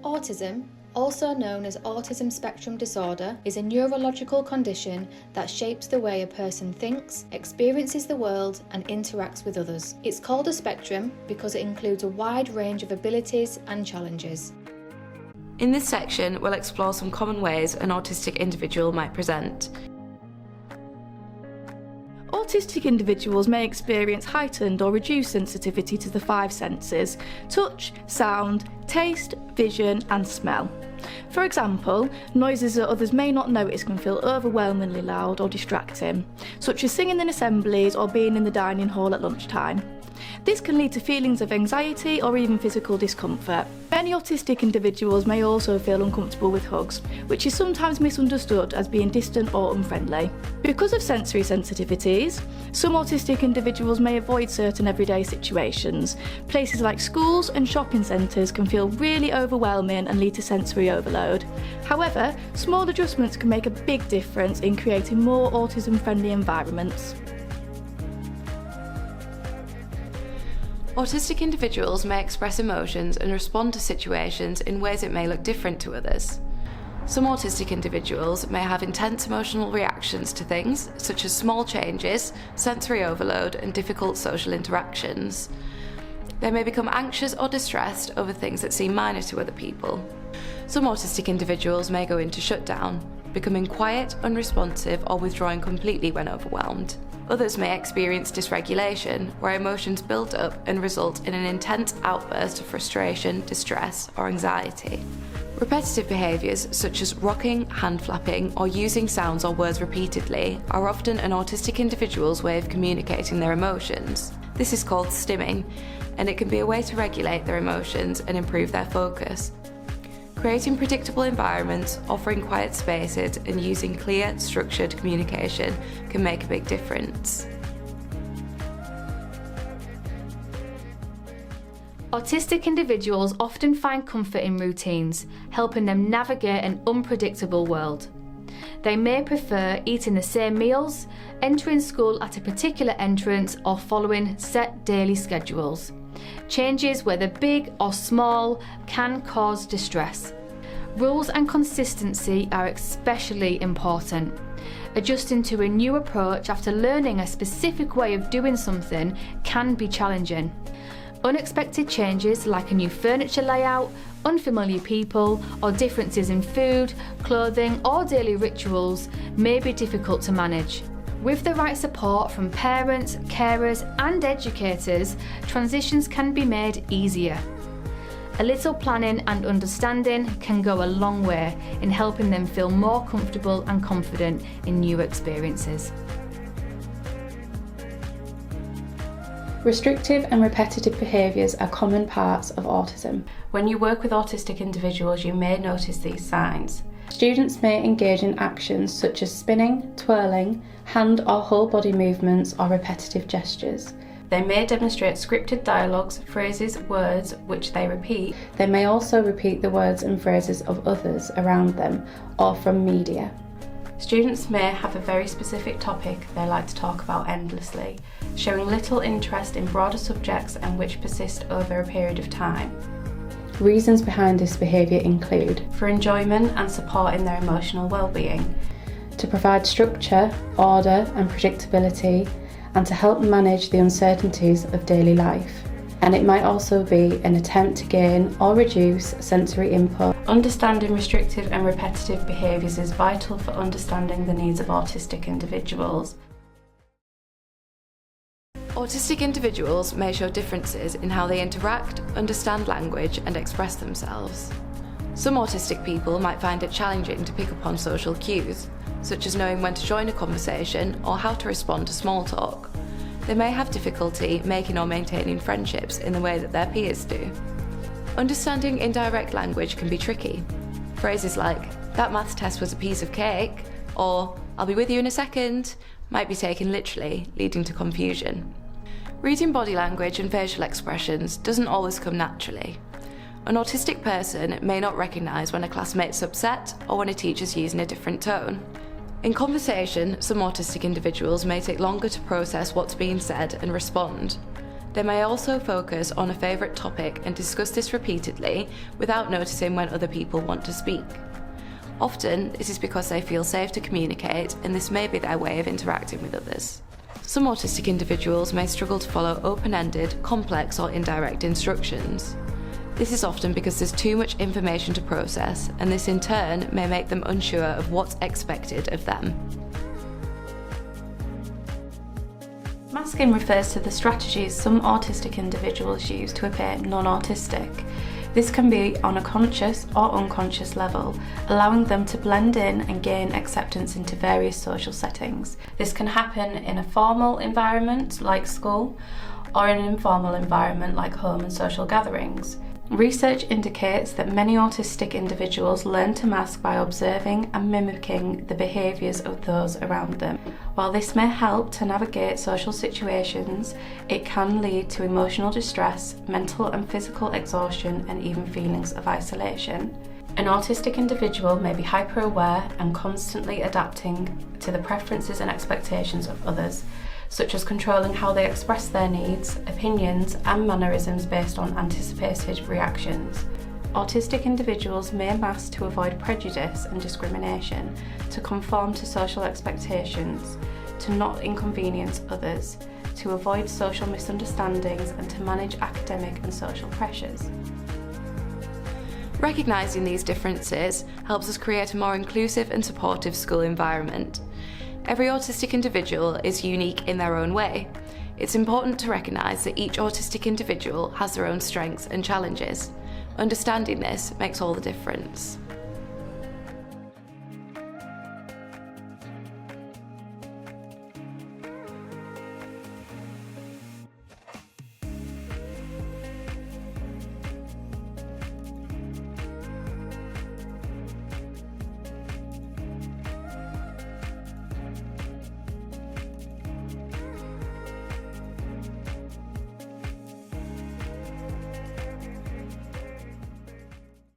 Autism, also known as autism spectrum disorder, is a neurological condition that shapes the way a person thinks, experiences the world, and interacts with others. It's called a spectrum because it includes a wide range of abilities and challenges. In this section, we'll explore some common ways an autistic individual might present. Autistic individuals may experience heightened or reduced sensitivity to the five senses: touch, sound, taste, vision and smell. For example, noises that others may not notice can feel overwhelmingly loud or distracting, such as singing in assemblies or being in the dining hall at lunchtime. This can lead to feelings of anxiety or even physical discomfort. Many autistic individuals may also feel uncomfortable with hugs, which is sometimes misunderstood as being distant or unfriendly. Because of sensory sensitivities, some autistic individuals may avoid certain everyday situations. Places like schools and shopping centres can feel really overwhelming and lead to sensory overload. However, small adjustments can make a big difference in creating more autism-friendly environments. Autistic individuals may express emotions and respond to situations in ways that may look different to others. Some autistic individuals may have intense emotional reactions to things, such as small changes, sensory overload, and difficult social interactions. They may become anxious or distressed over things that seem minor to other people. Some autistic individuals may go into shutdown, becoming quiet, unresponsive, or withdrawing completely when overwhelmed. Others may experience dysregulation, where emotions build up and result in an intense outburst of frustration, distress, or anxiety. Repetitive behaviours such as rocking, hand flapping, or using sounds or words repeatedly are often an autistic individual's way of communicating their emotions. This is called stimming, and it can be a way to regulate their emotions and improve their focus. Creating predictable environments, offering quiet spaces, and using clear, structured communication can make a big difference. Autistic individuals often find comfort in routines, helping them navigate an unpredictable world. They may prefer eating the same meals, entering school at a particular entrance, or following set daily schedules. Changes, whether big or small, can cause distress. Rules and consistency are especially important. Adjusting to a new approach after learning a specific way of doing something can be challenging. Unexpected changes like a new furniture layout, unfamiliar people, or differences in food, clothing, or daily rituals may be difficult to manage. With the right support from parents, carers, and educators, transitions can be made easier. A little planning and understanding can go a long way in helping them feel more comfortable and confident in new experiences. Restrictive and repetitive behaviours are common parts of autism. When you work with autistic individuals, you may notice these signs. Students may engage in actions such as spinning, twirling, hand or whole body movements, or repetitive gestures. They may demonstrate scripted dialogues, phrases, words which they repeat. They may also repeat the words and phrases of others around them or from media. Students may have a very specific topic they like to talk about endlessly, showing little interest in broader subjects and which persist over a period of time. Reasons behind this behaviour include for enjoyment and support in their emotional well-being, to provide structure, order and predictability, and to help manage the uncertainties of daily life. And it might also be an attempt to gain or reduce sensory input. Understanding restrictive and repetitive behaviours is vital for understanding the needs of autistic individuals. Autistic individuals may show differences in how they interact, understand language, and express themselves. Some autistic people might find it challenging to pick up on social cues, such as knowing when to join a conversation or how to respond to small talk. They may have difficulty making or maintaining friendships in the way that their peers do. Understanding indirect language can be tricky. Phrases like, "That maths test was a piece of cake," or "I'll be with you in a second," might be taken literally, leading to confusion. Reading body language and facial expressions doesn't always come naturally. An autistic person may not recognise when a classmate's upset or when a teacher's using a different tone. In conversation, some autistic individuals may take longer to process what's being said and respond. They may also focus on a favourite topic and discuss this repeatedly without noticing when other people want to speak. Often, this is because they feel safe to communicate, and this may be their way of interacting with others. Some autistic individuals may struggle to follow open-ended, complex or indirect instructions. This is often because there's too much information to process, and this in turn may make them unsure of what's expected of them. Masking refers to the strategies some autistic individuals use to appear non-autistic. This can be on a conscious or unconscious level, allowing them to blend in and gain acceptance into various social settings. This can happen in a formal environment like school, or in an informal environment like home and social gatherings. Research indicates that many autistic individuals learn to mask by observing and mimicking the behaviours of those around them. While this may help to navigate social situations, it can lead to emotional distress, mental and physical exhaustion, and even feelings of isolation. An autistic individual may be hyper-aware and constantly adapting to the preferences and expectations of others, such as controlling how they express their needs, opinions, and mannerisms based on anticipated reactions. Autistic individuals may mask to avoid prejudice and discrimination, to conform to social expectations, to not inconvenience others, to avoid social misunderstandings, and to manage academic and social pressures. Recognising these differences helps us create a more inclusive and supportive school environment. Every autistic individual is unique in their own way. It's important to recognise that each autistic individual has their own strengths and challenges. Understanding this makes all the difference.